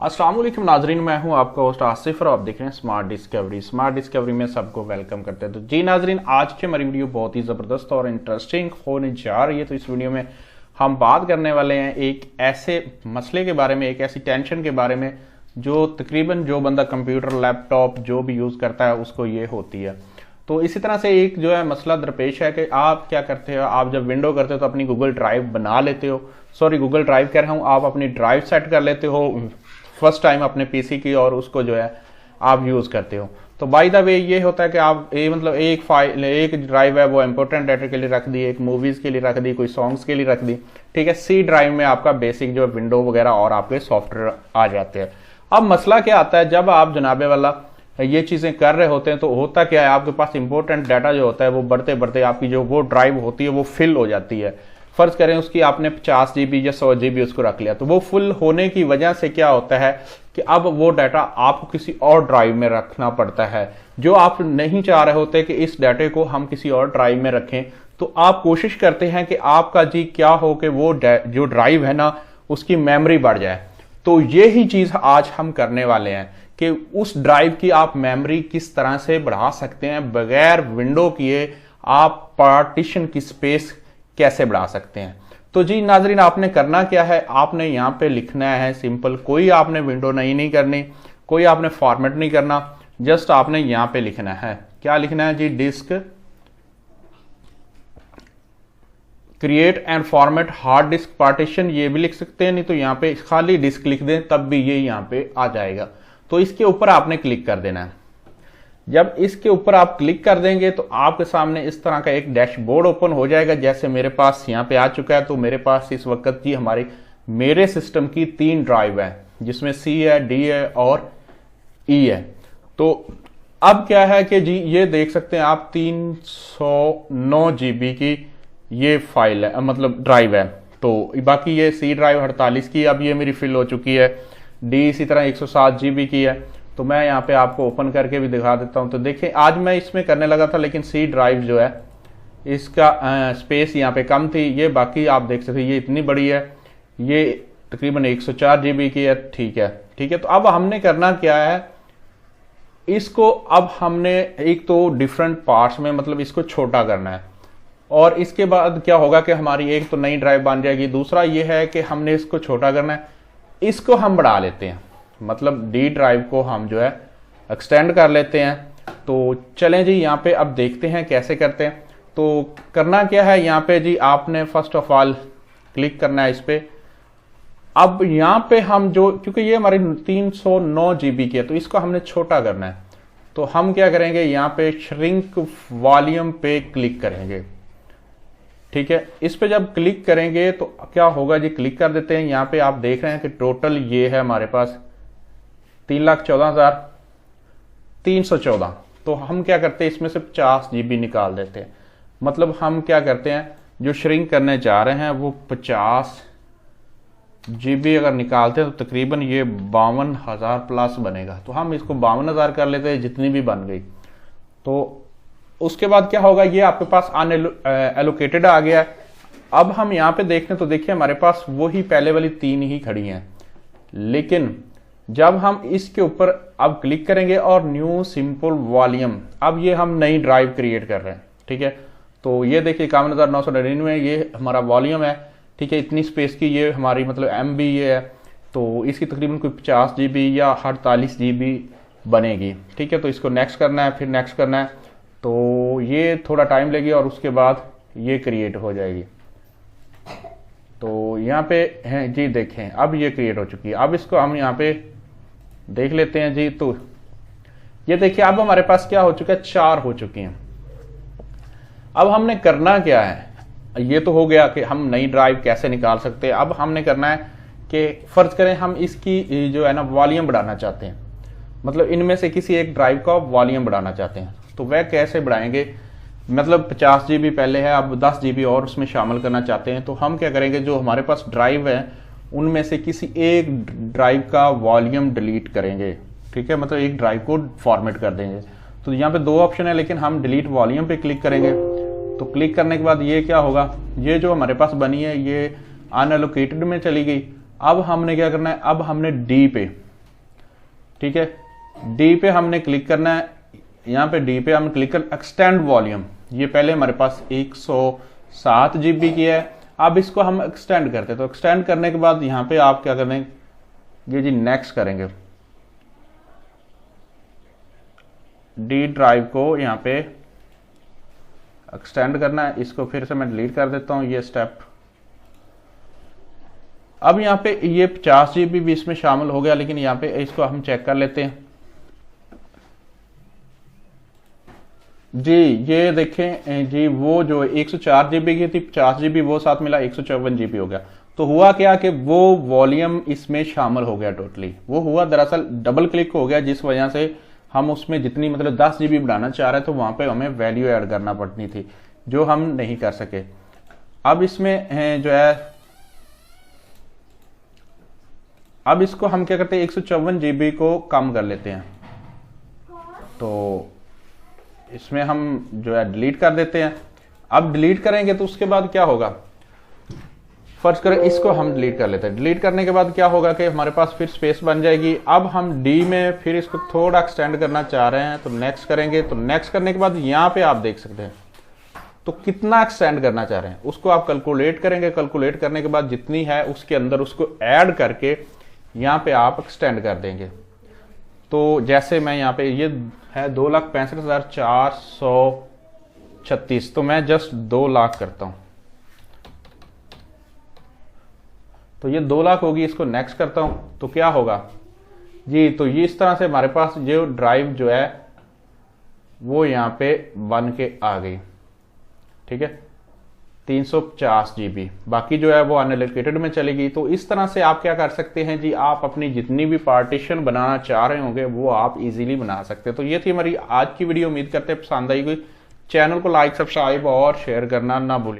अस्सलाम वालेकुम नाजरीन, मैं हूं आपका होस्ट आसिफ और आप देख रहे हैं स्मार्ट डिस्कवरी। स्मार्ट डिस्कवरी में सबको वेलकम करते हैं। तो जी नाजरीन, आज की हमारी वीडियो बहुत ही ज़बरदस्त और इंटरेस्टिंग होने जा रही है। तो इस वीडियो में हम बात करने वाले हैं एक ऐसे मसले के बारे में, एक ऐसी टेंशन के बारे में जो तकरीबन जो बंदा कंप्यूटर लैपटॉप जो भी यूज़ करता है उसको ये होती है। तो इसी तरह से एक जो है मसला दरपेश है कि आप क्या करते हो, आप जब विंडो करते हो तो अपनी गूगल ड्राइव बना लेते हो, गूगल ड्राइव कह रहा हूँ, आप अपनी ड्राइव सेट कर लेते हो फर्स्ट टाइम अपने पीसी की और उसको जो है आप यूज़ करते हो। तो बाय द वे ये होता है कि आप एक फाइल, एक ड्राइव है वो इंपॉर्टेंट डाटा के लिए रख दी, एक मूवीज़ के लिए रख दी, कोई सॉन्ग्स के लिए रख दी, ठीक है। सी ड्राइव में आपका बेसिक जो है विंडो वगैरह और आपके सॉफ्टवेयर आ जाते हैं। अब मसला क्या आता है, जब आप जनाबे वाला ये चीज़ें कर रहे होते हैं तो होता क्या है, आपके पास इंपॉर्टेंट डाटा जो होता है वो बढ़ते बढ़ते आपकी जो वो ड्राइव होती है वो फिल हो जाती है। फर्ज करें उसकी आपने 50 GB या 100 GB उसको रख लिया, तो वो फुल होने की वजह से क्या होता है कि अब वो डाटा आपको किसी और ड्राइव में रखना पड़ता है। जो आप नहीं चाह रहे होते कि इस डाटे को हम किसी और ड्राइव में रखें, तो आप कोशिश करते हैं कि आपका जी क्या हो कि वो जो ड्राइव है ना उसकी मेमोरी बढ़ जाए। तो ये ही चीज़ आज हम करने वाले हैं कि उस ड्राइव की आप मेमोरी किस तरह से बढ़ा सकते हैं, बगैर विंडो किए आप पार्टीशन की स्पेस कैसे बढ़ा सकते हैं। तो जी नाजरीन, आपने करना क्या है, आपने यहाँ पे लिखना है सिंपल, कोई आपने विंडो नहीं करनी, कोई आपने फॉर्मेट नहीं करना, जस्ट आपने यहाँ पे लिखना है। क्या लिखना है जी, disk create and format hard disk partition, ये भी लिख सकते हैं, नहीं तो यहाँ पे खाली डिस्क लिख दें तब भी ये यहाँ पे आ जाएगा। तो इसके ऊपर आपने क्लिक कर देना है। जब इसके ऊपर आप क्लिक कर देंगे तो आपके सामने इस तरह का एक डैशबोर्ड ओपन हो जाएगा, जैसे मेरे पास यहाँ पे आ चुका है। तो मेरे पास इस वक्त जी मेरे सिस्टम की 3 ड्राइव है, जिसमें C है, D है और E है। तो अब क्या है कि जी ये देख सकते हैं आप 309 GB की ये फाइल है, मतलब ड्राइव है। तो बाकी ये C ड्राइव 48 की अब ये मेरी फिल हो चुकी है, D इसी तरह 107 GB की है। तो मैं यहाँ पे आपको ओपन करके भी दिखा देता हूँ। तो देखिए आज मैं इसमें करने लगा था, लेकिन C ड्राइव जो है इसका स्पेस यहाँ पे कम थी। ये बाकी आप देख सकते हैं ये इतनी बड़ी है, ये तकरीबन 104 GB की है, ठीक है। तो अब हमने करना क्या है, इसको अब हमने एक तो डिफरेंट पार्ट्स में मतलब इसको छोटा करना है, और इसके बाद क्या होगा कि हमारी एक तो नई ड्राइव बन जाएगी। दूसरा ये है कि हमने इसको छोटा करना है, इसको हम बढ़ा लेते हैं, मतलब D ड्राइव को हम जो है एक्सटेंड कर लेते हैं। तो चलें जी यहाँ पे अब देखते हैं कैसे करते हैं। तो करना क्या है, यहाँ पे जी आपने फर्स्ट ऑफ ऑल क्लिक करना है इस पे। अब यहाँ पे हम जो, क्योंकि ये हमारी 309 GB की है तो इसको हमने छोटा करना है। तो हम क्या करेंगे, यहाँ पे श्रिंक वॉल्यूम पे क्लिक करेंगे, ठीक है। इस पे जब क्लिक करेंगे तो क्या होगा जी, क्लिक कर देते हैं। यहाँ पे आप देख रहे हैं कि टोटल ये है हमारे पास 3,14,314। तो हम क्या करते हैं, इसमें से 50 GB निकाल देते हैं। मतलब हम क्या करते हैं, जो श्रिंक करने जा रहे हैं वो 50 GB अगर निकालते हैं तो तकरीबन ये 52,000 प्लस बनेगा। तो हम इसको 52,000 कर लेते हैं, जितनी भी बन गई। तो उसके बाद क्या होगा, ये आपके पास अनएलोकेटेड आ गया है। अब हम यहाँ पे देखते हैं तो देखिए हमारे पास वही पहले वाली 3 ही खड़ी हैं, लेकिन जब हम इसके ऊपर अब क्लिक करेंगे और न्यू सिंपल वॉल्यूम, अब ये हम नई ड्राइव क्रिएट कर रहे हैं, ठीक है। तो ये देखिए 51,999 ये हमारा वॉल्यूम है, ठीक है। इतनी स्पेस की ये हमारी मतलब MB ये है। तो इसकी तकरीबन कोई 50 GB या 48 GB बनेगी, ठीक है। तो इसको नेक्स्ट करना है, फिर नेक्स्ट करना है। तो ये थोड़ा टाइम लगेगी और उसके बाद ये क्रिएट हो जाएगी। तो यहाँ पे हैं जी, देखें अब ये क्रिएट हो चुकी है। अब इसको हम यहाँ पे देख लेते हैं जी। तो ये देखिए अब हमारे पास क्या हो चुका है, 4 हो चुकी हैं। अब हमने करना क्या है, ये तो हो गया कि हम नई ड्राइव कैसे निकाल सकते हैं। अब हमने करना है कि फर्ज करें हम इसकी जो है ना वॉल्यूम बढ़ाना चाहते हैं, मतलब इनमें से किसी एक ड्राइव का वॉल्यूम बढ़ाना चाहते हैं। तो वह कैसे बढ़ाएंगे, मतलब 50 GB पहले है, अब 10 GB और उसमें शामिल करना चाहते हैं। तो हम क्या करेंगे, जो हमारे पास ड्राइव है उनमें से किसी एक ड्राइव का वॉल्यूम डिलीट करेंगे, ठीक है। मतलब एक ड्राइव को फॉर्मेट कर देंगे। तो यहाँ पे 2 ऑप्शन है, लेकिन हम डिलीट वॉल्यूम पे क्लिक करेंगे। तो क्लिक करने के बाद ये क्या होगा, ये जो हमारे पास बनी है ये अनएलोकेटेड में चली गई। अब हमने क्या करना है, अब हमने D पे ठीक है, डी पे हमने क्लिक करना है, यहाँ पे डी पे हम क्लिक कर एक्सटेंड वॉल्यूम। ये पहले हमारे पास 107 GB की है, अब इसको हम एक्सटेंड करते हैं। तो एक्सटेंड करने के बाद यहाँ पे आप क्या करेंगे जी, नेक्स्ट करेंगे। डी ड्राइव को यहाँ पे एक्सटेंड करना है, इसको फिर से मैं डिलीट कर देता हूँ ये स्टेप। अब यहाँ पे ये 50 GB भी इसमें शामिल हो गया, लेकिन यहाँ पे इसको हम चेक कर लेते हैं जी। ये देखें जी, वो जो 104 GB की थी, 50 GB वो साथ मिला 154 GB हो गया। तो हुआ क्या कि वो वॉल्यूम इसमें शामिल हो गया टोटली। वो हुआ दरअसल डबल क्लिक हो गया, जिस वजह से हम उसमें जितनी मतलब 10 GB बढ़ाना चाह रहे थे, वहां पे हमें वैल्यू ऐड करना पड़नी थी, जो हम नहीं कर सके। अब इसमें जो है, अब इसको हम क्या करते हैं, 154 GB को कम कर लेते हैं। तो इसमें हम जो है डिलीट कर देते हैं। अब डिलीट करेंगे तो उसके बाद क्या होगा, फर्ज करें इसको हम डिलीट कर लेते हैं। डिलीट करने के बाद क्या होगा कि हमारे पास फिर स्पेस बन जाएगी। अब हम डी में फिर इसको थोड़ा एक्सटेंड करना चाह रहे हैं, तो नेक्स्ट करेंगे। तो नेक्स्ट करने के बाद यहाँ पे आप देख सकते हैं तो कितना एक्सटेंड करना चाह रहे हैं, उसको आप कैलकुलेट करेंगे। कैलकुलेट करने के बाद जितनी है उसके अंदर उसको ऐड करके यहाँ पे आप एक्सटेंड कर देंगे। तो जैसे मैं यहाँ पे ये है 2,65,436, तो मैं जस्ट 2 लाख करता हूं, तो ये 2 लाख होगी। इसको नेक्स्ट करता हूं तो क्या होगा जी, तो ये इस तरह से हमारे पास जो ड्राइव जो है वो यहाँ पे बन के आ गई। ठीक है, 350 GB, बाकी जो है वो अनएलोकेटेड में चलेगी। तो इस तरह से आप क्या कर सकते हैं जी, आप अपनी जितनी भी पार्टीशन बनाना चाह रहे होंगे वो आप इजीली बना सकते हैं। तो ये थी हमारी आज की वीडियो, उम्मीद करते हैं पसंद आई। कोई चैनल को लाइक, सब्सक्राइब और शेयर करना ना भूलें।